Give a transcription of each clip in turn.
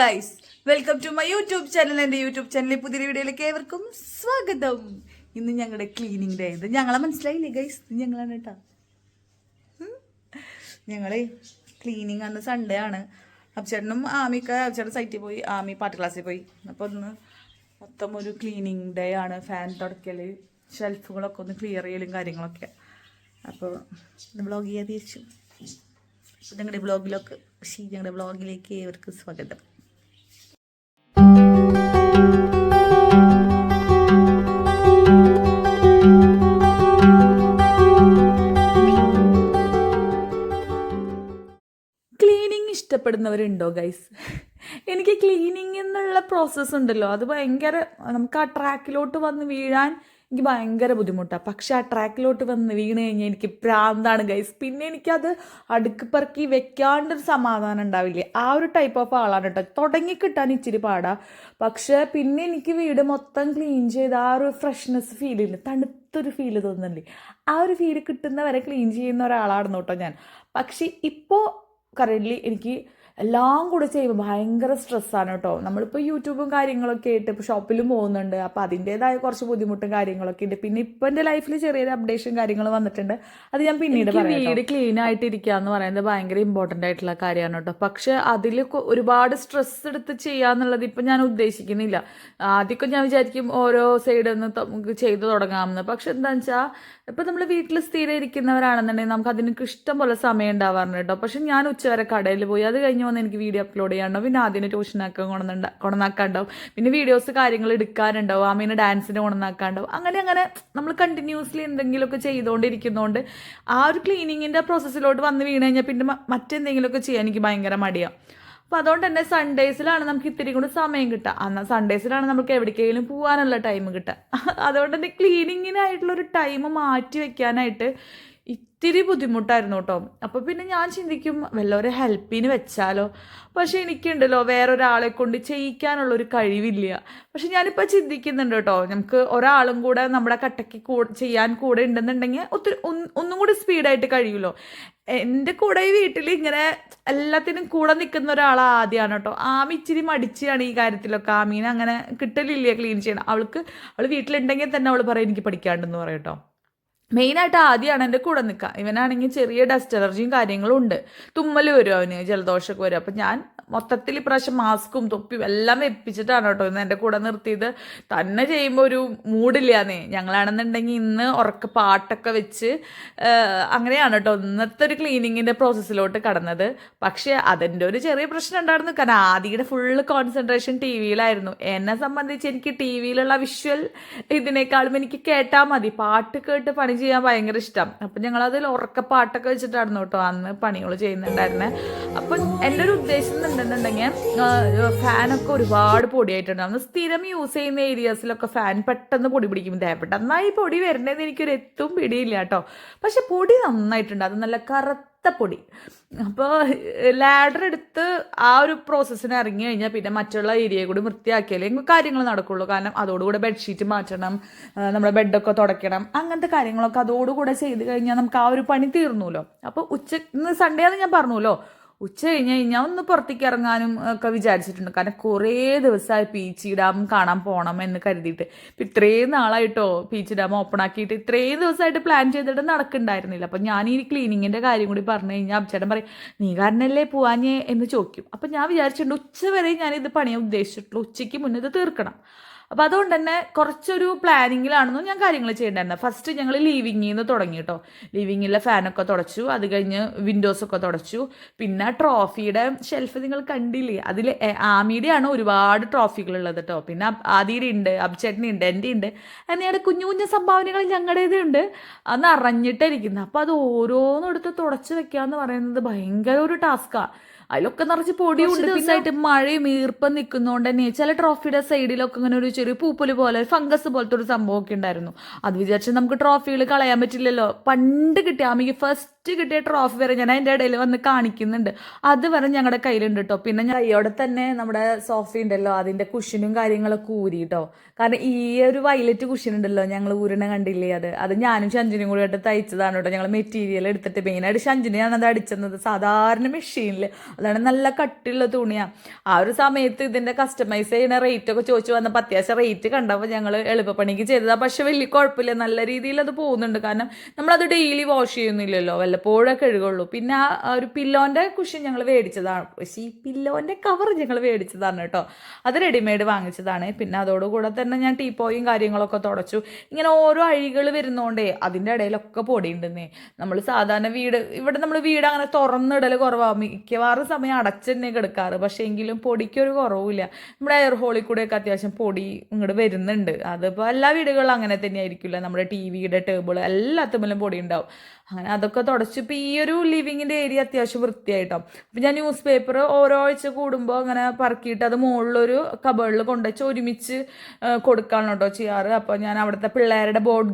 Guys, welcome to my YouTube channel. എൻ്റെ YouTube ചാനലിൽ പുതിയ വീഡിയോയിലേക്ക് ഏവർക്കും സ്വാഗതം. ഇന്ന് ഞങ്ങളുടെ ക്ലീനിങ് ഡേ. ഇത് ഞങ്ങളെ മനസ്സിലായില്ലേ ഗൈസ്? ഇത് ഞങ്ങളാണ് കേട്ടോ. ഞങ്ങൾ ക്ലീനിങ് അന്ന് സൺഡേ ആണ്. അബ്ചേട്ടനും അബ്ചേട്ടൻ സൈറ്റിൽ പോയി, ആമി പാട്ട് ക്ലാസ്സിൽ പോയി. അപ്പോൾ ഒന്ന് മൊത്തം ഒരു ക്ലീനിങ് ഡേ ആണ്. ഫാൻ തുടയ്ക്കൽ, ഷെൽഫുകളൊക്കെ ഒന്ന് ക്ലിയർ ചെയ്യലും കാര്യങ്ങളൊക്കെ. അപ്പോൾ ബ്ലോഗ് ചെയ്യാൻ തിരിച്ചു. ഞങ്ങളുടെ ബ്ലോഗിലേക്ക് ഏവർക്കും സ്വാഗതം. ക്ലീനിങ് ഇഷ്ടപ്പെടുന്നവരുണ്ടോ ഗൈസ്? എനിക്ക് ക്ലീനിങ് എന്നുള്ള പ്രോസസ്സ് ഉണ്ടല്ലോ, അത് ഭയങ്കര, നമുക്ക് ആ ട്രാക്കിലോട്ട് വന്ന് വീഴാൻ എനിക്ക് ഭയങ്കര ബുദ്ധിമുട്ടാണ്. പക്ഷെ ആ ട്രാക്കിലോട്ട് വന്ന് വീണ് കഴിഞ്ഞാൽ എനിക്ക് പ്രാന്താണ് ഗൈസ്. പിന്നെ എനിക്കത് അടുക്ക് പെറുക്കി വെക്കാണ്ടൊരു സമാധാനം ഉണ്ടാവില്ലേ, ആ ഒരു ടൈപ്പ് ഓഫ് ആളാണ് കേട്ടോ. തുടങ്ങിക്കിട്ടാൻ ഇച്ചിരി പാടാ. പക്ഷെ പിന്നെ എനിക്ക് വീട് മൊത്തം ക്ലീൻ ചെയ്ത് ആ ഒരു ഫ്രഷ്നെസ് ഫീൽ ചെയ്യുന്നു, തണുത്തൊരു ഫീല് തോന്നുന്നില്ലേ, ആ ഒരു ഫീല് കിട്ടുന്നവരെ ക്ലീൻ ചെയ്യുന്ന ഒരാളായിരുന്നു കേട്ടോ ഞാൻ. പക്ഷെ ഇപ്പോൾ കറൻ്റ്ലി എനിക്ക് എല്ലാം കൂടെ ചെയ്യുമ്പോൾ ഭയങ്കര സ്ട്രെസ്സാണ് കേട്ടോ. നമ്മളിപ്പോൾ യൂട്യൂബും കാര്യങ്ങളൊക്കെ ആയിട്ട് ഇപ്പോൾ ഷോപ്പിലും പോകുന്നുണ്ട്. അപ്പോൾ അതിൻ്റേതായ കുറച്ച് ബുദ്ധിമുട്ടും കാര്യങ്ങളൊക്കെ ഉണ്ട്. പിന്നെ ഇപ്പോൾ എൻ്റെ ലൈഫിൽ ചെറിയൊരു അപ്ഡേഷൻ കാര്യങ്ങൾ വന്നിട്ടുണ്ട്, അത് ഞാൻ പിന്നീട് പറയാം. വീട് ക്ലീൻ ആയിട്ടിരിക്കുക എന്ന് പറയുന്നത് ഭയങ്കര ഇമ്പോർട്ടൻ്റ് ആയിട്ടുള്ള കാര്യമാണ് കേട്ടോ. പക്ഷെ അതിൽ ഒരുപാട് സ്ട്രെസ് എടുത്ത് ചെയ്യാന്നുള്ളത് ഇപ്പം ഞാൻ ഉദ്ദേശിക്കുന്നില്ല. ആദ്യമൊക്കെ ഞാൻ വിചാരിക്കും ഓരോ സൈഡിൽ നിന്ന് നമുക്ക് ചെയ്തു തുടങ്ങാമെന്ന്. പക്ഷെ എന്താണെന്ന് വെച്ചാൽ ഇപ്പം നമ്മൾ വീട്ടിൽ സ്ഥിരം ഇരിക്കുന്നവരാണെന്നുണ്ടെങ്കിൽ നമുക്ക് അതിനൊക്കെ ഇഷ്ടം പോലെ സമയം ഉണ്ടാവാറുണ്ട് കേട്ടോ. പക്ഷെ ഞാൻ ഉച്ചവരെ കടയിൽ പോയി, അത് കഴിഞ്ഞ് വന്ന് എനിക്ക് വീഡിയോ അപ്ലോഡ് ചെയ്യാനുണ്ടാവും, പിന്നെ ആദ്യം ട്യൂഷനൊക്കെ കൊണ്ടുവന്നാക്കാണ്ടാവും, പിന്നെ വീഡിയോസ് കാര്യങ്ങൾ എടുക്കാനുണ്ടാവും, ആമീനെ ഡാൻസിന് കൊണ്ടുവന്നാക്കാണ്ടാവും. അങ്ങനെ നമ്മൾ കണ്ടിന്യൂസ്ലി എന്തെങ്കിലുമൊക്കെ ചെയ്തുകൊണ്ടിരിക്കുന്നതുകൊണ്ട് ആ ഒരു ക്ലീനിങ്ങിൻ്റെ പ്രോസസ്സിലോട്ട് വന്ന് വീണ് കഴിഞ്ഞാൽ പിന്നെ മറ്റെന്തെങ്കിലുമൊക്കെ ചെയ്യാൻ എനിക്ക് ഭയങ്കര മടിയാണ്. അപ്പോൾ അതുകൊണ്ട് തന്നെ സൺഡേസിലാണ് നമുക്ക് ഇത്തിരി കൂടി സമയം കിട്ടുക. എന്നാൽ സൺഡേസിലാണ് നമുക്ക് എവിടേക്കെങ്കിലും പോകാനുള്ള ടൈം കിട്ടുക. അതുകൊണ്ട് തന്നെ ക്ലീനിങ്ങിനായിട്ടുള്ളൊരു ടൈം മാറ്റി വെക്കാനായിട്ട് ഇത്തിരി ബുദ്ധിമുട്ടായിരുന്നു കേട്ടോ. അപ്പോൾ പിന്നെ ഞാൻ ചിന്തിക്കും വല്ലവരെ ഹെൽപ്പിന് വെച്ചാലോ. പക്ഷെ എനിക്കുണ്ടല്ലോ വേറൊരാളെ കൊണ്ട് ചെയ്യിക്കാനുള്ളൊരു കഴിവില്ല. പക്ഷെ ഞാനിപ്പോൾ ചിന്തിക്കുന്നുണ്ട് കേട്ടോ, നമുക്ക് ഒരാളും കൂടെ നമ്മുടെ കട്ടയ്ക്ക് ചെയ്യാൻ കൂടെ ഉണ്ടെന്നുണ്ടെങ്കിൽ ഒന്നും കൂടി സ്പീഡായിട്ട് കഴിയുമല്ലോ. എൻ്റെ കൂടെ ഈ വീട്ടിൽ ഇങ്ങനെ എല്ലാത്തിനും കൂടെ നിൽക്കുന്ന ഒരാൾ ആദ്യമാണ് കേട്ടോ. ആമി ഇച്ചിരി മടിച്ചാണ് ഈ കാര്യത്തിലൊക്കെ. ആമീനെ അങ്ങനെ കിട്ടലില്ല ക്ലീൻ ചെയ്യണം. അവൾ വീട്ടിലുണ്ടെങ്കിൽ തന്നെ അവൾ പറയും എനിക്ക് പഠിക്കാണ്ടെന്ന് പറയും കേട്ടോ. മെയിനായിട്ട് ആദ്യമാണ് എൻ്റെ കൂടെ നിൽക്കുക. ഇവനാണെങ്കിൽ ചെറിയ ഡസ്റ്റ് അലർജിയും കാര്യങ്ങളും ഉണ്ട്, തുമ്മൽ വരും, അവന് ജലദോഷമൊക്കെ വരും. അപ്പം ഞാൻ മൊത്തത്തിൽ ഇപ്രാവശ്യം മാസ്കും തൊപ്പിയും എല്ലാം വെപ്പിച്ചിട്ടാണ് കേട്ടോ ഇന്ന് എൻ്റെ കൂടെ നിർത്തിയത്. തന്നെ ചെയ്യുമ്പോൾ ഒരു മൂഡില്ലാന്നേ. ഞങ്ങളാണെന്നുണ്ടെങ്കിൽ ഇന്ന് ഉറക്ക പാട്ടൊക്കെ വെച്ച് അങ്ങനെയാണ് കേട്ടോ ഇന്നത്തെ ഒരു ക്ലീനിങ്ങിൻ്റെ പ്രോസസ്സിലോട്ട് കടന്നത്. പക്ഷേ അതിൻ്റെ ഒരു ചെറിയ പ്രശ്നം ഉണ്ടായിരുന്നു. കാരണം ആദ്യയുടെ ഫുള്ള് കോൺസെൻട്രേഷൻ ടി വിയിലായിരുന്നു. എന്നെ സംബന്ധിച്ച് എനിക്ക് ടി വിയിലുള്ള വിഷ്വൽ ഇതിനേക്കാളും എനിക്ക് കേട്ടാൽ മതി. പാട്ട് കേട്ട് പണി ചെയ്യാൻ ഭയങ്കര ഇഷ്ടം. അപ്പം ഞങ്ങളതിൽ ഉറക്ക പാട്ടൊക്കെ വെച്ചിട്ടായിരുന്നു കേട്ടോ അന്ന് പണികൾ ചെയ്യുന്നുണ്ടായിരുന്നത്. അപ്പം എൻ്റെ ഒരു ഉദ്ദേശം എന്നുണ്ടെന്നുണ്ടെങ്കിൽ ഫാനൊക്കെ ഒരുപാട് പൊടിയായിട്ടുണ്ട്. അന്ന് സ്ഥിരം യൂസ് ചെയ്യുന്ന ഏരിയാസിലൊക്കെ ഫാൻ പെട്ടെന്ന് പൊടി പിടിക്കും. നന്നായി പൊടി വരേണ്ടതെന്ന് എനിക്കൊരു എത്തും പിടിയില്ല കേട്ടോ. പക്ഷെ പൊടി നന്നായിട്ടുണ്ട്, അത് നല്ല പൊടി. അപ്പോൾ ലാഡർ എടുത്ത് ആ ഒരു പ്രോസസ്സിന് ഇറങ്ങി കഴിഞ്ഞാൽ പിന്നെ മറ്റുള്ള ഏരിയയെ കൂടി വൃത്തിയാക്കിയാലേ കാര്യങ്ങൾ നടക്കുള്ളൂ. കാരണം അതോടുകൂടെ ബെഡ്ഷീറ്റ് മാറ്റണം, നമ്മുടെ ബെഡൊക്കെ തുടയ്ക്കണം, അങ്ങനത്തെ കാര്യങ്ങളൊക്കെ അതോടുകൂടെ ചെയ്ത് കഴിഞ്ഞാൽ നമുക്ക് ആ ഒരു പണി തീർന്നുല്ലോ. അപ്പോൾ ഇന്ന് സൺഡേ ആണെന്ന് ഞാൻ പറഞ്ഞല്ലോ, ഉച്ച കഴിഞ്ഞ് കഴിഞ്ഞാൽ ഒന്ന് പുറത്തേക്ക് ഇറങ്ങാനും ഒക്കെ വിചാരിച്ചിട്ടുണ്ട്. കാരണം കുറേ ദിവസമായി പീച്ചി ഡാം കാണാൻ പോകണം എന്ന് കരുതിയിട്ട്. ഇപ്പം ഇത്രയും നാളായിട്ടോ പീച്ചി ഡാം ഓപ്പൺ ആക്കിയിട്ട് ഇത്രയും ദിവസമായിട്ട് പ്ലാൻ ചെയ്തിട്ട് നടക്കുന്നുണ്ടായിരുന്നില്ല. അപ്പം ഞാൻ ഈ ക്ലീനിങ്ങിൻ്റെ കാര്യം കൂടി പറഞ്ഞു കഴിഞ്ഞാൽ അബ്ചേട്ടൻ പറയും നീ കാരണല്ലേ പോവാഞ്ഞേ എന്ന് ചോദിക്കും. അപ്പം ഞാൻ വിചാരിച്ചിട്ടുണ്ട് ഉച്ച വരെ ഞാനിത് പണിയാൻ ഉദ്ദേശിച്ചിട്ടുള്ളൂ, ഉച്ചയ്ക്ക് മുന്നേ ഇത് തീർക്കണം. അപ്പോൾ അതുകൊണ്ട് തന്നെ കുറച്ചൊരു പ്ലാനിങ്ങിലാണെന്നും ഞാൻ കാര്യങ്ങൾ ചെയ്യേണ്ടായിരുന്നു. ഫസ്റ്റ് ഞങ്ങൾ ലിവിങ്ങിൽ നിന്ന് തുടങ്ങി കേട്ടോ. ലിവിങ്ങിലെ ഫാനൊക്കെ തുടച്ചു, അത് കഴിഞ്ഞ് വിൻഡോസൊക്കെ തുടച്ചു. പിന്നെ ട്രോഫിയുടെ ഷെൽഫ് നിങ്ങൾ കണ്ടില്ലേ, അതിൽ ആമിയുടെയാണ് ഒരുപാട് ട്രോഫികളുള്ളത് കേട്ടോ. പിന്നെ ആദിയുടെ ഉണ്ട്, അബ്ചേട്ടൻ്റെ ഉണ്ട്, എൻ്റെ ഉണ്ട്, അങ്ങനെ കുഞ്ഞു കുഞ്ഞു സംഭാവനകൾ ഞങ്ങളുടേത് ഉണ്ട്. അത് അറിഞ്ഞിട്ടായിരിക്കുന്നത്. അപ്പോൾ അത് ഓരോന്നെടുത്ത് തുടച്ച് വെക്കാന്ന് പറയുന്നത് ഭയങ്കര ഒരു ടാസ്ക്കാണ്. അതിലൊക്കെ നിറച്ച് പൊടിയുണ്ട്. ദിവസമായിട്ട് മഴയും ഈർപ്പം നിൽക്കുന്നതുകൊണ്ട് തന്നെ ചില ട്രോഫിയുടെ സൈഡിലൊക്കെ ഇങ്ങനെ ഒരു ചെറിയ പൂപ്പല് പോലെ ഫംഗസ് പോലത്തെ ഒരു സംഭവമൊക്കെ ഉണ്ടായിരുന്നു. അത് വിചാരിച്ച് നമുക്ക് ട്രോഫികൾ കളയാൻ പറ്റില്ലല്ലോ. പണ്ട് കിട്ടിയ ആമിക്ക് ഫസ്റ്റ് കിട്ടിയ ട്രോഫി വരെ ഞാൻ അതിൻ്റെ ഇടയിൽ വന്ന് കാണിക്കുന്നുണ്ട്. അത് വരെ ഞങ്ങളുടെ കയ്യിലുണ്ട് കേട്ടോ. പിന്നെ ഞാൻ കൈയോടെ തന്നെ നമ്മുടെ സോഫ ഉണ്ടല്ലോ അതിൻ്റെ കുഷനും കാര്യങ്ങളൊക്കെ ഊരി കേട്ടോ. കാരണം ഈ ഒരു വയലറ്റ് കുഷൻ ഉണ്ടല്ലോ ഞങ്ങൾ ഊരണ കണ്ടില്ലേ, അത് ഞാനും ഷഞ്ചിനും കൂടി ആയിട്ട് തയ്ച്ചതാണ് കേട്ടോ. ഞങ്ങൾ മെറ്റീരിയൽ എടുത്തിട്ട് മെയിനായിട്ട് ഷഞ്ചിനെയാണ് അത് അടിച്ചത് സാധാരണ മെഷീനിൽ. അതാണ് നല്ല കട്ടിയുള്ള തുണിയാണ്. ആ ഒരു സമയത്ത് ഇതിൻ്റെ കസ്റ്റമൈസ് ചെയ്യുന്ന റേറ്റ് ഒക്കെ ചോദിച്ചു വന്നപ്പോൾ അത്യാവശ്യം റേറ്റ് കണ്ടപ്പോൾ ഞങ്ങൾ എളുപ്പപ്പണിക്ക് ചെയ്തതാണ്. പക്ഷെ വലിയ കുഴപ്പമില്ല, നല്ല രീതിയിൽ അത് പോകുന്നുണ്ട്. കാരണം നമ്മളത് ഡെയിലി വാഷ് ചെയ്യുന്നില്ലല്ലോ, വല്ലപ്പോഴൊക്കെ കഴുകുള്ളൂ. പിന്നെ ആ ഒരു പില്ലോൻ്റെ കുഷൻ ഞങ്ങൾ മേടിച്ചതാണ്. പക്ഷേ ഈ പില്ലോൻ്റെ കവർ ഞങ്ങൾ മേടിച്ചതാണ് കേട്ടോ. അത് റെഡിമെയ്ഡ് വാങ്ങിച്ചതാണ്. പിന്നെ അതോടുകൂടെ തന്നെ ഞാൻ ടീപ്പോയും കാര്യങ്ങളൊക്കെ തുടച്ചു. ഇങ്ങനെ ഓരോ അഴികൾ വരുന്നോണ്ടേ അതിൻ്റെ ഇടയിലൊക്കെ പൊടിയുണ്ടെന്നേ. നമ്മൾ സാധാരണ ഇവിടെ നമ്മൾ വീട് അങ്ങനെ തുറന്നിടൽ കുറവാകും, മിക്കവാറും സമയം അടച്ചു തന്നെ കിടക്കാറ്. പക്ഷേ എങ്കിലും പൊടിക്കൊരു കുറവില്ല. നമ്മുടെ എയർ ഹോളിൽ കൂടെയൊക്കെ അത്യാവശ്യം പൊടി ഇങ്ങോട്ട് വരുന്നുണ്ട്. അതിപ്പോൾ എല്ലാ വീടുകളിലും അങ്ങനെ തന്നെ ആയിരിക്കില്ല. നമ്മുടെ ടിവിയുടെ ടേബിൾ എല്ലാത്തുമ്പോഴും പൊടി ഉണ്ടാവും. അങ്ങനെ അതൊക്കെ തുടച്ചു. ഇപ്പോൾ ഈ ഒരു ലിവിങ്ങിൻ്റെ ഏരിയ അത്യാവശ്യം വൃത്തിയായിട്ടോ. അപ്പം ഞാൻ ന്യൂസ് പേപ്പർ ഓരോ ആഴ്ച കൂടുമ്പോൾ അങ്ങനെ പറക്കിയിട്ട് അത് മുകളിലൊരു കബേർഡിൽ കൊണ്ടുവച്ച് ഒരുമിച്ച് കൊടുക്കാണ് കേട്ടോ ചെയ്യാറ്. അപ്പോൾ ഞാൻ അവിടുത്തെ പിള്ളേരുടെ ബോർഡ്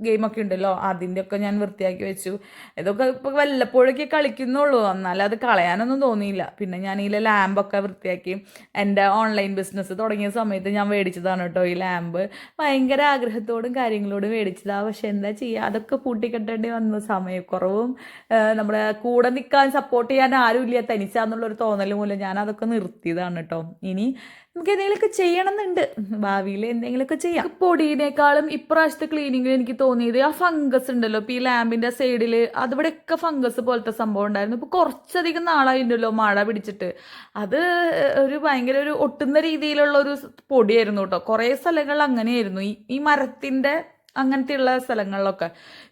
ഗെയിമൊക്കെ ഉണ്ടല്ലോ അതിൻ്റെ ഒക്കെ ഞാൻ വൃത്തിയാക്കി വെച്ചു. ഇതൊക്കെ ഇപ്പോൾ വല്ലപ്പോഴൊക്കെ കളിക്കുന്നുള്ളൂ, എന്നാലും അത് കളയാനൊന്നും തോന്നിയില്ല. പിന്നെ ഞാൻ ഈ ലാമ്പൊക്കെ വൃത്തിയാക്കി. എൻ്റെ ഓൺലൈൻ ബിസിനസ് തുടങ്ങിയ സമയത്ത് ഞാൻ മേടിച്ചതാണ് കേട്ടോ ഈ ലാമ്പ്. ഭയങ്കര ആഗ്രഹത്തോടും കാര്യങ്ങളോടും മേടിച്ചതാണ്. പക്ഷെ എന്താ ചെയ്യുക, അതൊക്കെ പൂട്ടിക്കെട്ടേണ്ടി വന്ന സമയക്കുറവും നമ്മുടെ കൂടെ നിൽക്കാൻ സപ്പോർട്ട് ചെയ്യാൻ ആരും ഇല്ല, തനിച്ചാന്നുള്ളൊരു തോന്നൽ മൂലം ഞാൻ അതൊക്കെ നിർത്തിയതാണ് കേട്ടോ. ഇനി നമുക്ക് എന്തെങ്കിലുമൊക്കെ ചെയ്യണമെന്നുണ്ട്, ഭാവിയിൽ എന്തെങ്കിലുമൊക്കെ ചെയ്യാം. പൊടിയേക്കാളും ഇപ്രാവശ്യത്തെ ക്ലീനിങ്ങിൽ എനിക്ക് തോന്നിയത് ആ ഫംഗസ് ഉണ്ടല്ലോ. ഇപ്പോൾ ഈ ലാമ്പിൻ്റെ സൈഡിൽ അതിവിടെയൊക്കെ ഫംഗസ് പോലത്തെ സംഭവം ഉണ്ടായിരുന്നു. ഇപ്പോൾ കുറച്ചധികം നാളായിട്ടുണ്ടല്ലോ മഴ പിടിച്ചിട്ട്. അത് ഒരു ഭയങ്കര ഒരു ഒട്ടുന്ന രീതിയിലുള്ള ഒരു പൊടിയായിരുന്നു കേട്ടോ. കുറേ സ്ഥലങ്ങളിൽ അങ്ങനെയായിരുന്നു ഈ മരത്തിൻ്റെ അങ്ങനത്തെയുള്ള സ്ഥലങ്ങളിലൊക്കെ.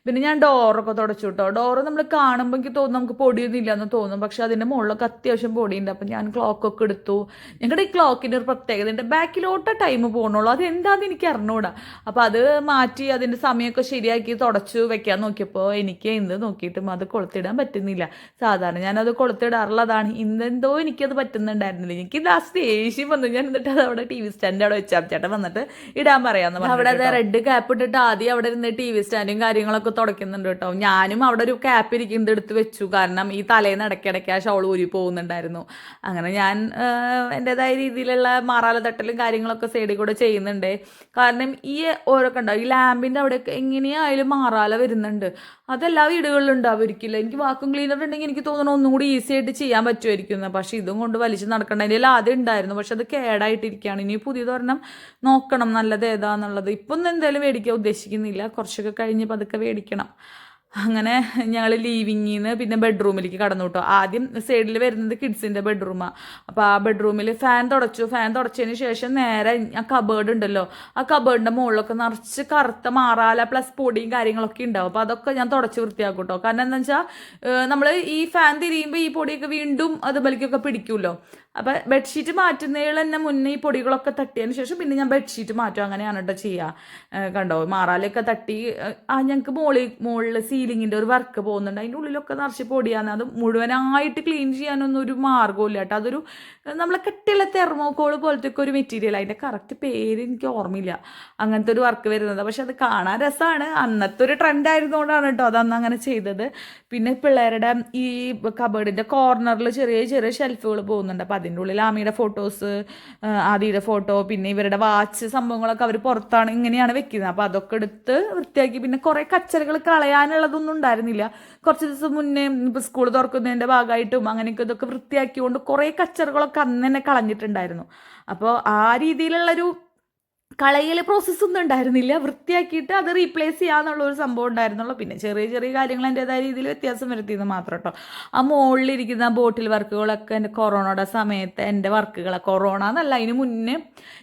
പിന്നെ ഞാൻ ഡോറൊക്കെ തുടച്ചു കേട്ടോ. ഡോറ് നമ്മൾ കാണുമ്പോൾ എനിക്ക് തോന്നും നമുക്ക് പൊടിയൊന്നും ഇല്ലയെന്ന് തോന്നും, പക്ഷെ അതിൻ്റെ മുകളിലൊക്കെ അത്യാവശ്യം പൊടിയുണ്ട്. അപ്പം ഞാൻ ക്ലോക്കൊക്കെ എടുത്തു. ഞങ്ങളുടെ ഈ ക്ലോക്കിൻ്റെ ഒരു പ്രത്യേകത ഉണ്ട്, ബാക്കിലോട്ട് ടൈം പോകണുള്ളൂ. അത് എന്താണെന്ന് എനിക്ക് അറിഞ്ഞൂടാ. അപ്പോൾ അത് മാറ്റി അതിൻ്റെ സമയമൊക്കെ ശരിയാക്കി തുടച്ചു വെക്കാൻ നോക്കിയപ്പോൾ എനിക്ക് എന്ത് നോക്കിയിട്ടും അത് കൊളുത്തിടാൻ പറ്റുന്നില്ല. സാധാരണ ഞാനത് കൊളുത്തിടാറുള്ളതാണ്. ഇന്നെന്തോ എനിക്കത് പറ്റുന്നുണ്ടായിരുന്നില്ല. എനിക്ക് ലാസ്റ്റ് ദേഷ്യം വന്നു. ഞാൻ എന്നിട്ട് അത് അവിടെ ടി വി സ്റ്റാൻഡ് അവിടെ വെച്ചാൽ ചേട്ടൻ വന്നിട്ട് ഇടാൻ പറയാമെന്ന് പറഞ്ഞു. അവിടെ അത് റെഡ് ക്യാപ്പ് ഇട്ടിട്ട് ആദ്യം അവിടെ ഇരുന്ന് ടി വി സ്റ്റാൻഡും കാര്യങ്ങളൊക്കെ തുടയ്ക്കുന്നുണ്ട് കേട്ടോ. ഞാനും അവിടെ ഒരു ക്യാപ്പ് ഇരിക്കുന്നത് എടുത്ത് വെച്ചു, കാരണം ഈ തലേന്ന് ഇടയ്ക്കിടയ്ക്ക് ആ ഷോൾ ഊരി പോകുന്നുണ്ടായിരുന്നു. അങ്ങനെ ഞാൻ എൻ്റെതായ രീതിയിലുള്ള മാറാല തട്ടലും കാര്യങ്ങളൊക്കെ സൈഡിൽ കൂടെ ചെയ്യുന്നുണ്ട്. കാരണം ഈ ഓരോക്കെ ഉണ്ടാവും, ഈ ലാമ്പിൻ്റെ അവിടെയൊക്കെ എങ്ങനെയായാലും മാറാല വരുന്നുണ്ട്. അതെല്ലാ വീടുകളിലും ഉണ്ടാവുമായിരിക്കില്ല. എനിക്ക് വാക്യൂം ക്ലീനർ ഉണ്ടെങ്കിൽ എനിക്ക് തോന്നുന്നു ഒന്നും കൂടി ഈസി ആയിട്ട് ചെയ്യാൻ പറ്റുമായിരിക്കും. പക്ഷേ ഇതും കൊണ്ട് വലിച്ച് നടക്കേണ്ട. അതിൽ ആദ്യം ഉണ്ടായിരുന്നു, പക്ഷെ അത് കേടായിട്ടിരിക്കുകയാണ്. ഇനി പുതിയതൊരെണ്ണം നോക്കണം നല്ലത് ഏതാന്നുള്ളത്. ഇപ്പം എന്തായാലും മേടിക്കാൻ ഉദ്ദേശിക്കുന്നില്ല, കുറച്ചൊക്കെ കഴിഞ്ഞ് പതുക്കെ മേടിക്കണം. അങ്ങനെ ഞങ്ങൾ ലീവിങ്ങിൽ നിന്ന് പിന്നെ ബെഡ്റൂമിലേക്ക് കടന്നു കേട്ടോ. ആദ്യം സൈഡിൽ വരുന്നത് കിഡ്സിൻ്റെ ബെഡ്റൂമാണ്. അപ്പോൾ ആ ബെഡ്റൂമിൽ ഫാൻ തുടച്ചതിന് ശേഷം നേരെ ആ കബേർഡ് ഉണ്ടല്ലോ, ആ കബേർഡിൻ്റെ മുകളിലൊക്കെ നിറച്ച് കറുത്ത മാറാല പ്ലസ് പൊടിയും കാര്യങ്ങളൊക്കെ ഉണ്ടാവും. അപ്പോൾ അതൊക്കെ ഞാൻ തുടച്ച് വൃത്തിയാക്കും കേട്ടോ. കാരണം എന്താ വെച്ചാൽ നമ്മൾ ഈ ഫാൻ തിരിയുമ്പോൾ ഈ പൊടിയൊക്കെ വീണ്ടും അതുപോലേക്കൊക്കെ പിടിക്കുമല്ലോ. അപ്പോൾ ബെഡ്ഷീറ്റ് മാറ്റുന്നതിൽ തന്നെ മുന്നേ ഈ പൊടികളൊക്കെ തട്ടിയതിന് ശേഷം പിന്നെ ഞാൻ ബെഡ്ഷീറ്റ് മാറ്റും. അങ്ങനെയാണ് കേട്ടോ ചെയ്യുക. കണ്ടോ മാറാലൊക്കെ തട്ടി ഞങ്ങൾക്ക് മുകളിൽ സീലിങ്ങിൻ്റെ ഒരു വർക്ക് പോകുന്നുണ്ട്. അതിൻ്റെ ഉള്ളിലൊക്കെ നിറച്ച് പൊടിയാണ്. അത് മുഴുവനായിട്ട് ക്ലീൻ ചെയ്യാനൊന്നും ഒരു മാർഗ്ഗമില്ല കേട്ടോ. അതൊരു നമ്മളെ കെട്ടിയുള്ള തെർമോക്കോൾ പോലത്തെ ഒക്കെ ഒരു മെറ്റീരിയൽ, അതിൻ്റെ കറക്റ്റ് പേര് എനിക്ക് ഓർമ്മയില്ല, അങ്ങനത്തെ ഒരു വർക്ക് വരുന്നത്. പക്ഷെ അത് കാണാൻ രസമാണ്. അന്നത്തെ ഒരു ട്രെൻഡ് ആയിരുന്നുകൊണ്ടാണ് കേട്ടോ അതന്ന് അങ്ങനെ ചെയ്തത്. പിന്നെ പിള്ളേരുടെ ഈ കബേർഡിൻ്റെ കോർണറിൽ ചെറിയ ചെറിയ ഷെൽഫുകൾ പോകുന്നുണ്ട്. അപ്പോൾ അതിൻ്റെ ഉള്ളിൽ ആമിയുടെ ഫോട്ടോസ്, ആദിയുടെ ഫോട്ടോ, പിന്നെ ഇവരുടെ വാച്ച് സംഭവങ്ങളൊക്കെ അവർ പുറത്താണ് ഇങ്ങനെയാണ് വെക്കുന്നത്. അപ്പോൾ അതൊക്കെ എടുത്ത് വൃത്തിയാക്കി. പിന്നെ കുറേ കച്ചറകൾ കളയാനുള്ളതൊന്നും ഉണ്ടായിരുന്നില്ല. കുറച്ച് ദിവസം മുന്നേ ഇപ്പോൾ സ്കൂൾ തുറക്കുന്നതിൻ്റെ ഭാഗമായിട്ടും അങ്ങനെയൊക്കെ ഇതൊക്കെ വൃത്തിയാക്കിക്കൊണ്ട് കുറേ കച്ചറകളൊക്കെ അന്ന് തന്നെ കളഞ്ഞിട്ടുണ്ടായിരുന്നു. അപ്പോൾ ആ രീതിയിലുള്ളൊരു കളയൽ പ്രോസസ്സൊന്നും ഉണ്ടായിരുന്നില്ല. വൃത്തിയാക്കിയിട്ട് അത് റീപ്ലേസ് ചെയ്യാന്നുള്ളൊരു സംഭവം ഉണ്ടായിരുന്നുള്ളൂ. പിന്നെ ചെറിയ ചെറിയ കാര്യങ്ങൾ എൻ്റെതായ രീതിയിൽ വ്യത്യാസം വരുത്തിയെന്ന് മാത്രം കേട്ടോ. ആ മുകളിലിരിക്കുന്ന ബോട്ടിൽ വർക്കുകളൊക്കെ എൻ്റെ കൊറോണയുടെ സമയത്ത് എൻ്റെ വർക്കുകളാണ്. കൊറോണ എന്നല്ല, അതിന് മുന്നേ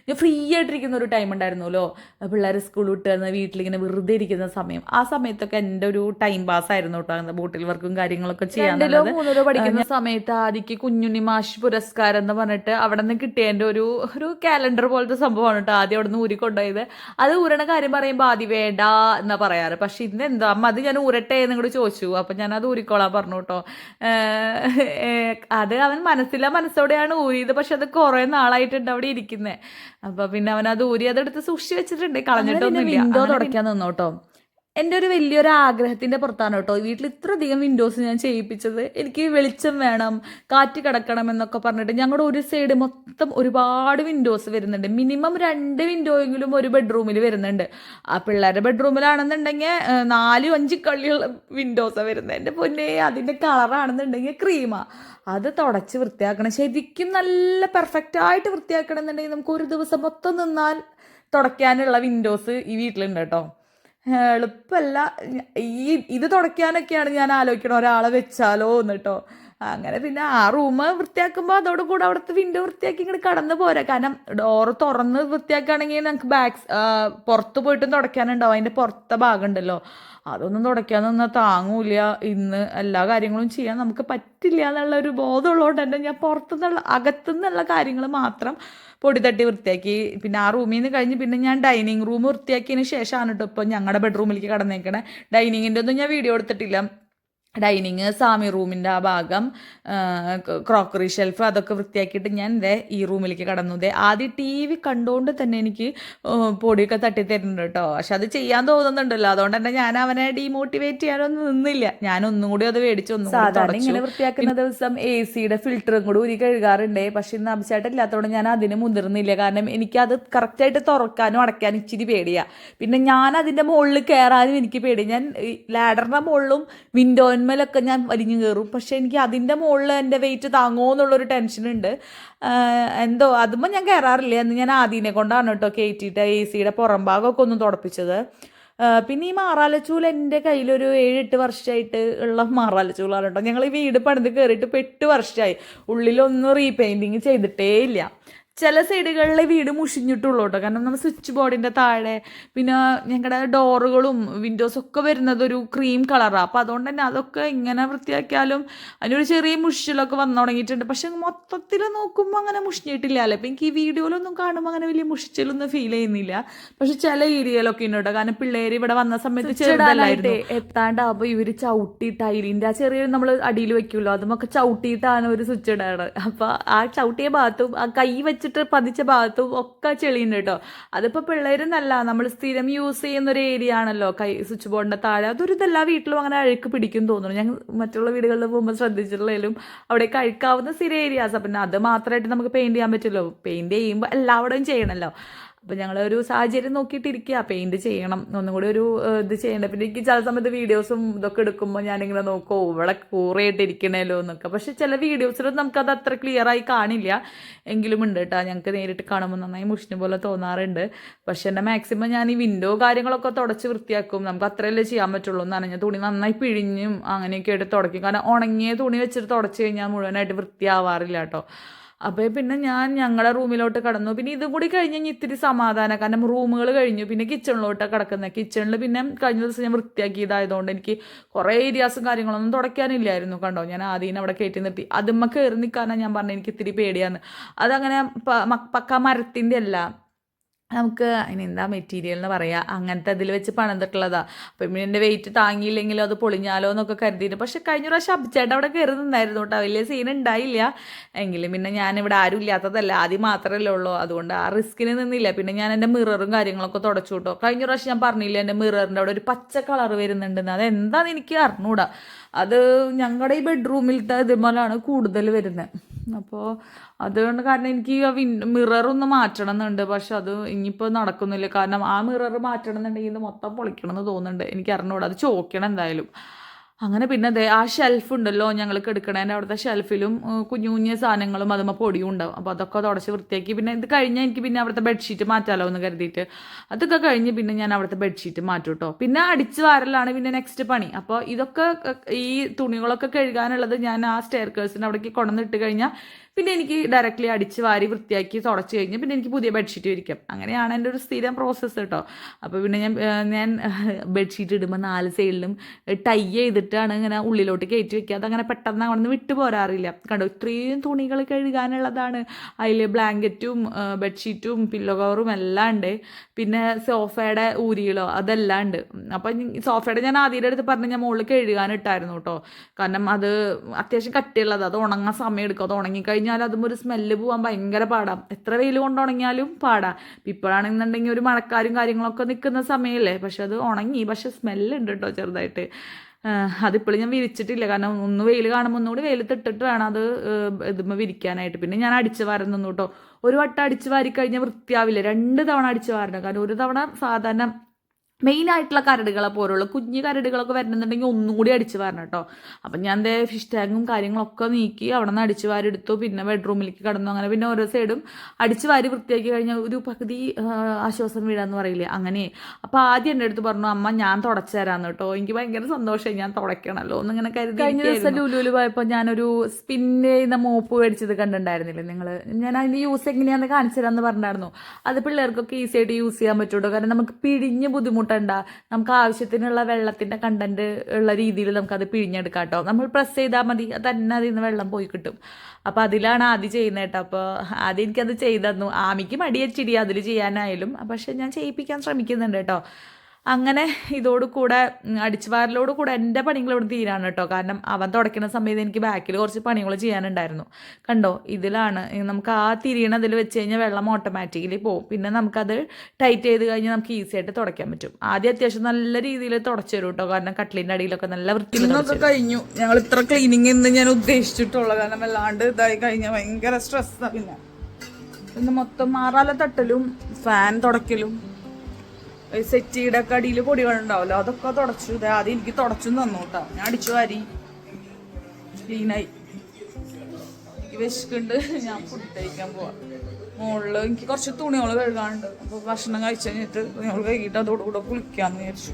ഞാൻ ഫ്രീ ആയിട്ടിരിക്കുന്ന ഒരു ടൈം ഉണ്ടായിരുന്നല്ലോ. പിള്ളേർ സ്കൂൾ വിട്ട് വന്ന് വീട്ടിലിങ്ങനെ വെറുതെ ഇരിക്കുന്ന സമയം. ആ സമയത്തൊക്കെ എൻ്റെ ഒരു ടൈം പാസ് ആയിരുന്നു കേട്ടോ ബോട്ടിൽ വർക്കും കാര്യങ്ങളൊക്കെ ചെയ്യാൻ. 2-3 പഠിക്കുന്ന സമയത്ത് ആദ്യക്ക് കുഞ്ഞുണ്ണി മാഷ് പുരസ്കാരം എന്ന് പറഞ്ഞിട്ട് അവിടെ നിന്ന് കിട്ടിയതിൻ്റെ ഒരു കാലണ്ടർ പോലത്തെ സംഭവമാണ് കേട്ടോ ആദ്യം അവിടെ നിന്ന് ഊരിക്കൊണ്ടുപോയത്. അത് ഊരണ കാര്യം പറയുമ്പോൾ ആദ്യം വേണ്ട എന്നാ പറയാറ്. പക്ഷെ ഇന്ന് എന്താ അമ്മ അത് ഞാൻ ഊരട്ടെ എന്ന് കൂടി ചോദിച്ചു. അപ്പം ഞാനത് ഊരിക്കോളാൻ പറഞ്ഞു കേട്ടോ. അത് അവൻ മനസ്സോടെയാണ് ഊരിയത്. പക്ഷെ അത് കുറേ നാളായിട്ടുണ്ട് അവിടെ ഇരിക്കുന്നത്. അപ്പം പിന്നെ അവൻ അത് ഊരി അതെടുത്ത് സൂക്ഷിച്ച് വെച്ചിട്ടുണ്ട്, കളഞ്ഞിട്ടൊന്നുമില്ല. വിൻഡോ തുടയ്ക്കാൻ നിന്നോട്ടോ. എൻ്റെ ഒരു വലിയൊരു ആഗ്രഹത്തിൻ്റെ പുറത്താണ് കേട്ടോ വീട്ടിൽ ഇത്രയധികം വിൻഡോസ് ഞാൻ ചെയ്യിപ്പിച്ചത്. എനിക്ക് വെളിച്ചം വേണം, കാറ്റ് കിടക്കണം എന്നൊക്കെ പറഞ്ഞിട്ട് ഞങ്ങളുടെ ഒരു സൈഡ് മൊത്തം ഒരുപാട് വിൻഡോസ് വരുന്നുണ്ട്. മിനിമം 2 വിൻഡോയെങ്കിലും ഒരു ബെഡ്റൂമിൽ വരുന്നുണ്ട്. ആ പിള്ളേരുടെ ബെഡ്റൂമിലാണെന്നുണ്ടെങ്കിൽ 4-5 കള്ളിയുള്ള വിൻഡോസാണ് വരുന്നത്. എൻ്റെ പൊന്നേ, അതിൻ്റെ കളറാണെന്നുണ്ടെങ്കിൽ ക്രീമാ. അത് തുടച്ച് വൃത്തിയാക്കണം. ശരിക്കും നല്ല പെർഫെക്റ്റായിട്ട് വൃത്തിയാക്കണം എന്നുണ്ടെങ്കിൽ നമുക്ക് ഒരു ദിവസം മൊത്തം നിന്നാൽ തുടയ്ക്കാനുള്ള വിൻഡോസ് ഈ വീട്ടിലുണ്ട് കേട്ടോ. എളുപ്പമല്ല. ഇത് തുടയ്ക്കാനൊക്കെയാണ് ഞാൻ ആലോചിക്കണം ഒരാളെ വെച്ചാലോ എന്ന് കേട്ടോ. അങ്ങനെ പിന്നെ ആ റൂം വൃത്തിയാക്കുമ്പോൾ അതോടുകൂടെ അവിടുത്തെ വിൻഡോ വൃത്തിയാക്കി ഇങ്ങോട്ട് കടന്നു പോരാ. കാരണം ഡോറ് തുറന്ന് വൃത്തിയാക്കുകയാണെങ്കിൽ നമുക്ക് പുറത്ത് പോയിട്ടും തുടയ്ക്കാനുണ്ടാവും. അതിൻ്റെ പുറത്തെ ഭാഗം ഉണ്ടല്ലോ, അതൊന്നും തുടയ്ക്കാൻ നിന്നാൽ താങ്ങൂല. ഇന്ന് എല്ലാ കാര്യങ്ങളും ചെയ്യാൻ നമുക്ക് പറ്റില്ല എന്നുള്ള ഒരു ബോധമുള്ളതുകൊണ്ട് തന്നെ ഞാൻ അകത്തുനിന്നുള്ള കാര്യങ്ങൾ മാത്രം പൊടി തട്ടി വൃത്തിയാക്കി. പിന്നെ ആ റൂമിൽ നിന്ന് കഴിഞ്ഞ് പിന്നെ ഞാൻ ഡൈനിങ് റൂം വൃത്തിയാക്കിയതിന് ശേഷമാണ് കേട്ടോ ഇപ്പോൾ ഞങ്ങളുടെ ബെഡ്റൂമിലേക്ക് കടന്നേക്കണേ. ഡൈനിങ്ങിൻ്റെ ഒന്നും ഞാൻ വീഡിയോ എടുത്തിട്ടില്ല. ഡൈനിങ്, സാമി റൂമിൻ്റെ ആ ഭാഗം, ക്രോക്കറി ഷെൽഫ്, അതൊക്കെ വൃത്തിയാക്കിയിട്ട് ഞാൻ ഈ റൂമിലേക്ക് കടന്നു. ആദ്യം TV കണ്ടുകൊണ്ട് തന്നെ എനിക്ക് പൊടിയൊക്കെ തട്ടി തരുന്നുണ്ട് കേട്ടോ. പക്ഷെ അത് ചെയ്യാൻ തോന്നുന്നുണ്ടല്ലോ, അതുകൊണ്ട് തന്നെ ഞാൻ അവനെ ഡീമോട്ടിവേറ്റ് ചെയ്യാനൊന്നും നിന്നില്ല. ഞാൻ ഒന്നും കൂടി അത് മേടിച്ചു. സാധാരണ ഇങ്ങനെ വൃത്തിയാക്കുന്ന ദിവസം AC-യുടെ ഫിൽറ്ററും കൂടി ഊരി കഴുകാറുണ്ട്. പക്ഷെ ഇന്ന് അഭിഷേകമില്ലാത്തതുകൊണ്ട് ഞാൻ അതിന് മുതിർന്നില്ല. കാരണം എനിക്കത് കറക്റ്റായിട്ട് തുറക്കാനും അടയ്ക്കാനും ഇച്ചിരി പേടിയാണ്. പിന്നെ ഞാൻ അതിൻ്റെ മുകളിൽ കയറാനും എനിക്ക് പേടി. ഞാൻ ലാഡറിൻ്റെ മുകളിലും വിൻഡോന്മേലൊക്കെ ഞാൻ വലിഞ്ഞു കയറും. പക്ഷെ എനിക്ക് അതിൻ്റെ മുകളിൽ എൻ്റെ വെയിറ്റ് താങ്ങുമോ എന്നുള്ളൊരു ടെൻഷനുണ്ട്. എന്തോ അതുമ്പോൾ ഞാൻ കയറാറില്ല. എന്ന് ഞാൻ ആദ്യനെ കൊണ്ടാണ് കേട്ടോ കയറ്റിയിട്ട് AC-യുടെ പുറം ഭാഗമൊക്കെ ഒന്ന് തുടപ്പിച്ചത്. പിന്നെ ഈ മാറാലച്ചൂൽ എൻ്റെ കയ്യിലൊരു 7-8 വർഷമായിട്ട് ഉള്ള മാറാലച്ചൂലാണ് കേട്ടോ. ഞങ്ങൾ ഈ വീട് പണിത് കയറിയിട്ട് ഇപ്പോൾ 8 വർഷമായി. ഉള്ളിലൊന്നും റീപെയിൻറ്റിങ് ചെയ്തിട്ടേ ഇല്ല. ചില സൈഡുകളിലെ വീട് മുഷിഞ്ഞിട്ടുള്ളൂ കേട്ടോ. കാരണം നമ്മൾ സ്വിച്ച് ബോർഡിൻ്റെ താഴെ പിന്നെ ഞങ്ങളുടെ ഡോറുകളും വിൻഡോസൊക്കെ വരുന്നത് ഒരു ക്രീം കളറാണ്. അപ്പോൾ അതുകൊണ്ട് തന്നെ അതൊക്കെ ഇങ്ങനെ വൃത്തിയാക്കിയാലും അതിനൊരു ചെറിയ മുഷിലൊക്കെ വന്നു തുടങ്ങിയിട്ടുണ്ട്. പക്ഷെ മൊത്തത്തിൽ നോക്കുമ്പോൾ അങ്ങനെ മുഷിഞ്ഞിട്ടില്ല അല്ലേ. അപ്പം എനിക്ക് ഈ വീഡിയോയിലൊന്നും കാണുമ്പോൾ അങ്ങനെ വലിയ മുഷിച്ചിലൊന്നും ഫീൽ ചെയ്യുന്നില്ല. പക്ഷെ ചില ഏരിയയിലൊക്കെ ഉണ്ട് കേട്ടോ. കാരണം പിള്ളേർ ഇവിടെ വന്ന സമയത്ത് ചെറുതായിട്ട് എത്താണ്ടാകുമ്പോൾ ഇവർ ചവിട്ടി ടൈലിൻ്റെ ആ ചെറിയ നമ്മൾ അടിയിൽ വെക്കുമല്ലോ, അതുമൊക്കെ ചവിട്ടിയിട്ടാണ് ഒരു സ്വിച്ച് ഇടാറ്. അപ്പോൾ ആ ചവിട്ടിയ ഭാഗത്തും ആ കൈ വെച്ചിട്ട് പതിച്ച ഭാഗത്തും ഒക്കെ ചെളിയുണ്ട് കേട്ടോ. അതിപ്പോൾ പിള്ളേരെന്നല്ല, നമ്മൾ സ്ഥിരം യൂസ് ചെയ്യുന്നൊരു ഏരിയ ആണല്ലോ സ്വിച്ച് ബോർഡിൻ്റെ താഴെ. അതൊരു ഇതെല്ലാ വീട്ടിലും അങ്ങനെ അഴുക്ക് പിടിക്കും തോന്നുന്നു. ഞങ്ങൾ മറ്റുള്ള വീടുകളിൽ പോകുമ്പോൾ ശ്രദ്ധിച്ചിട്ടുള്ളതിലും അവിടെ കഴിക്കാവുന്ന സ്ഥിര ഏരിയാസ്. പിന്നെ അത് മാത്രമായിട്ട് നമുക്ക് പെയിൻറ്റ് ചെയ്യാൻ പറ്റുമല്ലോ. പെയിൻറ്റ് ചെയ്യുമ്പോൾ എല്ലാവിടെയും ചെയ്യണമല്ലോ. അപ്പോൾ ഞങ്ങളൊരു സാഹചര്യം നോക്കിയിട്ടിരിക്കുക, പെയിൻറ്റ് ചെയ്യണം, ഒന്നും കൂടി ഒരു ഇത് ചെയ്യേണ്ട. പിന്നെ എനിക്ക് ചില സമയത്ത് വീഡിയോസും ഇതൊക്കെ എടുക്കുമ്പോൾ ഞാനിങ്ങനെ നോക്കും ഇവിടെ കൂറയായിട്ടിരിക്കണമല്ലോ എന്നൊക്കെ. പക്ഷെ ചില വീഡിയോസിലും നമുക്കത് അത്ര ക്ലിയറായി കാണില്ല. എങ്കിലും ഉണ്ട് കേട്ടോ, ഞങ്ങൾക്ക് നേരിട്ട് കാണുമ്പോൾ നന്നായി മുഷിഞ്ഞ പോലെ തോന്നാറുണ്ട്. പക്ഷെ എൻ്റെ മാക്സിമം ഞാൻ ഈ വിൻഡോ കാര്യങ്ങളൊക്കെ തുടച്ച് വൃത്തിയാക്കും. നമുക്ക് അത്രയല്ലേ ചെയ്യാൻ പറ്റുള്ളൂ. നനഞ്ഞ തുണി നന്നായി പിഴിഞ്ഞും അങ്ങനെയൊക്കെ ആയിട്ട് തുടയ്ക്കും. കാരണം ഉണങ്ങിയ തുണി വെച്ചിട്ട് തുടച്ച് കഴിഞ്ഞാൽ മുഴുവനായിട്ട് വൃത്തിയാവാറില്ല കേട്ടോ. അപ്പോൾ പിന്നെ ഞാൻ ഞങ്ങളുടെ റൂമിലോട്ട് കടന്നു. പിന്നെ ഇതും കൂടി കഴിഞ്ഞ് കഴിഞ്ഞാൽ ഇത്തിരി സമാധാനം. കാരണം റൂമുകൾ കഴിഞ്ഞു. പിന്നെ കിച്ചണിലോട്ട് കിടക്കുന്നത്. കിച്ചണിൽ പിന്നെ കഴിഞ്ഞ ദിവസം ഞാൻ വൃത്തിയാക്കിയതായതുകൊണ്ട് എനിക്ക് കുറേ ഏരിയാസും കാര്യങ്ങളൊന്നും തുടയ്ക്കാനില്ലായിരുന്നു കണ്ടോ. ഞാൻ ആദ്യം അവിടെ കയറ്റി നിർത്തി. അതുമ്മ കയറി നിൽക്കാനാണ് ഞാൻ പറഞ്ഞത് എനിക്ക് ഇത്തിരി പേടിയാന്ന്. അതങ്ങനെ പക്ക മരത്തിൻ്റെ അല്ല, നമുക്ക് അതിനെന്താ മെറ്റീരിയൽ എന്ന് പറയുക, അങ്ങനത്തെ അതിൽ വെച്ച് പണിതിട്ടുള്ളതാണ്. അപ്പം പിന്നെ എൻ്റെ വെയിറ്റ് താങ്ങിയില്ലെങ്കിലും അത് പൊളിഞ്ഞാലോ എന്നൊക്കെ കരുതിയിട്ട്. പക്ഷെ കഴിഞ്ഞ പ്രാവശ്യം അഭിച്ചേട്ടൻ അവിടെ കയറി നിന്നായിരുന്നു കേട്ടോ. വലിയ സീൻ ഉണ്ടായില്ല. എങ്കിലും പിന്നെ ഞാനിവിടെ ആരും ഇല്ലാത്തതല്ല, ആദ്യം മാത്രമല്ലേ ഉള്ളൂ. അതുകൊണ്ട് ആ റിസ്കിന് നിന്നില്ല. പിന്നെ ഞാൻ എൻ്റെ മിററും കാര്യങ്ങളൊക്കെ തുടച്ചു കേട്ടോ. കഴിഞ്ഞ പ്രാവശ്യം ഞാൻ പറഞ്ഞില്ല എൻ്റെ മിററിൻ്റെ അവിടെ ഒരു പച്ച കളർ വരുന്നുണ്ടെന്ന്. അതെന്താണെന്ന് എനിക്ക് അറിഞ്ഞൂടാ. അത് ഞങ്ങളുടെ ഈ ബെഡ്റൂമിലത്തെ ഇതുപോലെയാണ് കൂടുതൽ വരുന്നത്. അപ്പോൾ അതുകൊണ്ട് കാരണം എനിക്ക് ആ മിററൊന്ന് മാറ്റണം എന്നുണ്ട്. പക്ഷെ അത് ഇനിയിപ്പോൾ നടക്കുന്നില്ല. കാരണം ആ മിറർ മാറ്റണം എന്നുണ്ടെങ്കിൽ ഇത് മൊത്തം പൊളിക്കണമെന്ന് തോന്നുന്നുണ്ട്. എനിക്ക് അറിഞ്ഞൂടാ, അത് ചോദിക്കണം എന്തായാലും. അങ്ങനെ പിന്നെ അതെ ആ ഷെൽഫ് ഉണ്ടല്ലോ ഞങ്ങൾക്ക് എടുക്കണേൻ്റെ അവിടുത്തെ ഷെൽഫിലും കുഞ്ഞു കുഞ്ഞു സാധനങ്ങളും അതുമ്പോൾ പൊടിയും ഉണ്ടാവും. അപ്പോൾ അതൊക്കെ തുടച്ച് വൃത്തിയാക്കി. പിന്നെ ഇത് കഴിഞ്ഞാൽ എനിക്ക് പിന്നെ അവിടുത്തെ ബെഡ്ഷീറ്റ് മാറ്റാമല്ലോ എന്ന് കരുതിയിട്ട് അതൊക്കെ കഴിഞ്ഞ് പിന്നെ ഞാൻ അവിടുത്തെ ബെഡ്ഷീറ്റ് മാറ്റും കേട്ടോ. പിന്നെ അടിച്ച് വാരലാണ് പിന്നെ നെക്സ്റ്റ് പണി. അപ്പോൾ ഇതൊക്കെ ഈ തുണികളൊക്കെ കഴുകാനുള്ളത് ഞാൻ ആ സ്റ്റെയർകേഴ്സിൻ്റെ അവിടേക്ക് കൊണ്ടുവന്നിട്ട് കഴിഞ്ഞാൽ പിന്നെ എനിക്ക് ഡയറക്റ്റ്ലി അടിച്ച് വാരി വൃത്തിയാക്കി തുടച്ച് കഴിഞ്ഞ് പിന്നെ എനിക്ക് പുതിയ ബെഡ്ഷീറ്റ് വിരിക്കാം. അങ്ങനെയാണ് എൻ്റെ ഒരു സ്ഥിരം പ്രോസസ്സ് കേട്ടോ. അപ്പോൾ പിന്നെ ഞാൻ ബെഡ്ഷീറ്റ് ഇടുമ്പോൾ 4 സൈഡിലും ടൈ ചെയ്തിട്ടാണ് ഇങ്ങനെ ഉള്ളിലോട്ട് കയറ്റി വെക്കുക. അതങ്ങനെ പെട്ടെന്ന് അവിടെ നിന്ന് വിട്ടു പോരാറില്ല. കണ്ടോ, ഇത്രയും തുണികൾ കഴുകാനുള്ളതാണ്. അതിൽ ബ്ലാങ്കറ്റും ബെഡ്ഷീറ്റും പില്ലോ കവറും എല്ലാം ഉണ്ട്. പിന്നെ സോഫയുടെ ഊരികളോ അതെല്ലാം ഉണ്ട്. അപ്പം സോഫയുടെ ഞാൻ ആദ്യയുടെ അടുത്ത് പറഞ്ഞ് ഞാൻ മുകളിൽ കഴുകാനിട്ടായിരുന്നു കേട്ടോ. കാരണം അത് അത്യാവശ്യം കട്ടിയുള്ളത്, അത് ഉണങ്ങാൻ സമയം എടുക്കും. അത് ഉണങ്ങിക്കഴിഞ്ഞ് കഴിഞ്ഞാൽ അതും ഒരു സ്മെല്ല് പോകാൻ ഭയങ്കര പാടാം. എത്ര വെയിൽ കൊണ്ട് ഉണങ്ങിയാലും പാടാം. ഇപ്പോഴാണെന്നുണ്ടെങ്കിൽ ഒരു മഴക്കാരും കാര്യങ്ങളൊക്കെ നിൽക്കുന്ന സമയമല്ലേ, പക്ഷെ അത് ഉണങ്ങി, പക്ഷെ സ്മെല്ലുണ്ട് കേട്ടോ ചെറുതായിട്ട്. അതിപ്പോഴും ഞാൻ വിരിച്ചിട്ടില്ല, കാരണം ഒന്ന് വെയിൽ കാണുമ്പോൾ ഒന്നുകൂടി വെയിലത്തിട്ടിട്ട് വേണം അത് ഇതുമ്പോൾ വിരിക്കാനായിട്ട്. പിന്നെ ഞാൻ അടിച്ച് വാരുന്നു കേട്ടോ. ഒരു വട്ടം അടിച്ച് വാരി കഴിഞ്ഞാൽ വൃത്തിയാവില്ല, 2 തവണ അടിച്ച് വാരണം. കാരണം ഒരു തവണ സാധാരണ മെയിനായിട്ടുള്ള കരടുകളെ പോലുള്ള കുഞ്ഞു കരടുകളൊക്കെ വരുന്നുണ്ടെങ്കിൽ ഒന്നുകൂടി അടിച്ച് വാരണം കേട്ടോ. അപ്പം ഞാൻ ദേ ഫിഷ് ടാങ്കും കാര്യങ്ങളൊക്കെ നീക്കി അവിടെ നിന്ന് അടിച്ച് വാരി എടുത്തു. പിന്നെ ബെഡ്റൂമിലേക്ക് കടന്നു. അങ്ങനെ പിന്നെ ഓരോ സൈഡും അടിച്ച് വാരി വൃത്തിയാക്കി കഴിഞ്ഞാൽ ഒരു പകുതി ആശ്വാസം വീഴാന്ന് പറയില്ലേ, അങ്ങനെ. അപ്പോൾ ആദ്യം എൻ്റെ അടുത്ത് പറഞ്ഞു, അമ്മ ഞാൻ തുടച്ചു തരാമെന്ന് കേട്ടോ. എനിക്ക് ഭയങ്കര സന്തോഷമായി, ഞാൻ തുടയ്ക്കണമല്ലോ എന്നിങ്ങനെ കരുതി. കഴിഞ്ഞ ദിവസം ലുലുവിൽ പോയപ്പോൾ ഞാനൊരു സ്പിൻ ചെയ്യുന്ന മോപ്പ് മേടിച്ചത് കണ്ടിട്ടുണ്ടായിരുന്നില്ലേ നിങ്ങൾ? ഞാൻ അതിൻ്റെ യൂസ് എങ്ങനെയാണെന്ന് കാണിച്ചു തരാമെന്ന് പറഞ്ഞിട്ടുണ്ടായിരുന്നു. അത് പിള്ളേർക്കൊക്കെ ഈസി ആയിട്ട് യൂസ് ചെയ്യാൻ പറ്റുള്ളൂ. കാരണം നമുക്ക് പിഴിഞ്ഞ് ബുദ്ധിമുട്ടണ്ട, നമുക്ക് ആവശ്യത്തിനുള്ള വെള്ളത്തിൻ്റെ കണ്ടന്റ് ഉള്ള രീതിയിൽ നമുക്കത് പിഴിഞ്ഞെടുക്കാം കേട്ടോ. നമ്മൾ പ്രസ് ചെയ്താൽ മതി, തന്നെ അതിൽ നിന്ന് വെള്ളം പോയി കിട്ടും. അപ്പോൾ അതിലാണ് ആദ്യം ചെയ്യുന്നത് കേട്ടോ. അപ്പോൾ ആദ്യം എനിക്കത് ചെയ്തു തന്നു. ആമിക്ക് മടിയച്ചിടി അതിൽ ചെയ്യാനായാലും, പക്ഷെ ഞാൻ ചെയ്യിപ്പിക്കാൻ ശ്രമിക്കുന്നുണ്ട് കേട്ടോ. അങ്ങനെ ഇതോടുകൂടെ അടിച്ചുവാരലോടുകൂടെ എൻ്റെ പണികൾ ഇവിടെ തീരാണ് കേട്ടോ. കാരണം അവൻ തുടയ്ക്കുന്ന സമയത്ത് എനിക്ക് ബാക്കിൽ കുറച്ച് പണികൾ ചെയ്യാനുണ്ടായിരുന്നു. കണ്ടോ, ഇതിലാണ് നമുക്ക് ആ തിരിയണതിൽ വെച്ച് കഴിഞ്ഞാൽ വെള്ളം ഓട്ടോമാറ്റിക്കലി പോകും. പിന്നെ നമുക്കത് ടൈറ്റ് ചെയ്ത് കഴിഞ്ഞാൽ നമുക്ക് ഈസി ആയിട്ട് തുടയ്ക്കാൻ പറ്റും. ആദ്യം അത്യാവശ്യം നല്ല രീതിയിൽ തുടച്ചു തരും കേട്ടോ, കാരണം കട്ടിലിൻ്റെ അടിയിലൊക്കെ നല്ല വൃത്തിയൊക്കെ കഴിഞ്ഞു. ഞങ്ങൾ ഇത്ര ക്ലീനിങ് എന്ന് ഞാൻ ഉദ്ദേശിച്ചിട്ടുള്ളത്, കാരണം അല്ലാണ്ട് ഇതായി കഴിഞ്ഞാൽ ഭയങ്കര സ്ട്രെസ്സാണ്. പിന്നെ ഇന്ന് മൊത്തം മാറാല തട്ടലും ഫാൻ തുടയ്ക്കലും സെറ്റിയുടെ ഒക്കെ അടിയിൽ പൊടികളുണ്ടാവല്ലോ അതൊക്കെ തുടച്ചു. ആദ്യം എനിക്ക് തുടച്ചു തന്നു കേട്ടോ. ഞാൻ അടിച്ചു വാരി ക്ലീനായി. എനിക്ക് വിശക്കുണ്ട്, ഞാൻ ഫുഡ് കഴിക്കാൻ പോവാം. മുകളിൽ എനിക്ക് കുറച്ച് തുണികൾ കഴുകാനുണ്ട്. അപ്പോൾ ഭക്ഷണം കഴിച്ചു കഴിഞ്ഞിട്ട് തുണികൾ കഴുകിയിട്ട് അതോടുകൂടെ കുളിക്കാമെന്ന് വിചാരിച്ചു.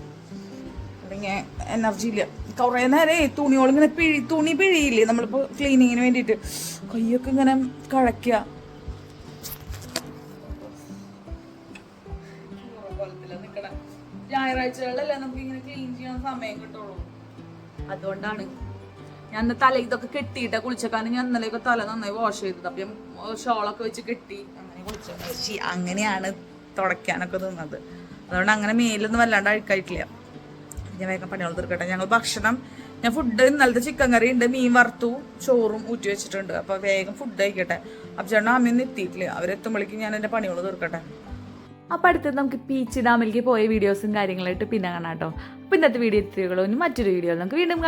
അല്ലെങ്കിൽ എനർജി ഇല്ല. കുറേ നേരം തുണികൾ ഇങ്ങനെ തുണി പിഴിയില്ലേ നമ്മളിപ്പോൾ ക്ലീനിങ്ങിന് വേണ്ടിയിട്ട്, കൈയൊക്കെ ഇങ്ങനെ കഴയ്ക്കുക. ഞായറാഴ്ചകളിലല്ലേ നമുക്ക് ഇങ്ങനെ ക്ലീൻ ചെയ്യാൻ സമയം കിട്ടുള്ളൂ. അതുകൊണ്ടാണ് ഞാൻ തല ഇതൊക്കെ കെട്ടിയിട്ടാ കുളിച്ചേക്കാനും. ഞാൻ ഇന്നലെയൊക്കെ തല നന്നായി വാഷ് ചെയ്തത്. അപ്പം ഷോളൊക്കെ വെച്ച് കെട്ടി അങ്ങനെ കുളിച്ചു. അങ്ങനെയാണ് തുടയ്ക്കാനൊക്കെ നിന്നത്. അതുകൊണ്ട് അങ്ങനെ മേലൊന്നും വല്ലാണ്ട് അഴുക്കായിട്ടില്ല. ഞാൻ വേഗം പണികൾ തീർക്കട്ടെ. ഞങ്ങൾ ഭക്ഷണം, ഞാൻ ഫുഡ് ഇന്നലത്തെ ചിക്കൻ കറി ഉണ്ട്, മീൻ വറുത്തു, ചോറും ഊറ്റി വെച്ചിട്ടുണ്ട്. അപ്പോൾ വേഗം ഫുഡ് കഴിക്കട്ടെ. അപ്പം ചേട്ടൻ അമ്മയൊന്നും എത്തിയിട്ടില്ല. അവരെത്തുമ്പോഴേക്കും ഞാൻ എൻ്റെ പണികൾ തീർക്കട്ടെ. അപ്പോൾ അടുത്തത് നമുക്ക് പീച്ച് ഡാമിലേക്ക് പോയ വീഡിയോസും കാര്യങ്ങളായിട്ട് പിന്നെ കാണാം കേട്ടോ. അപ്പോൾ ഇന്നത്തെ വീഡിയോ എത്തിയുള്ളൂ. ഇനി മറ്റൊരു വീഡിയോ നമുക്ക് വീണ്ടും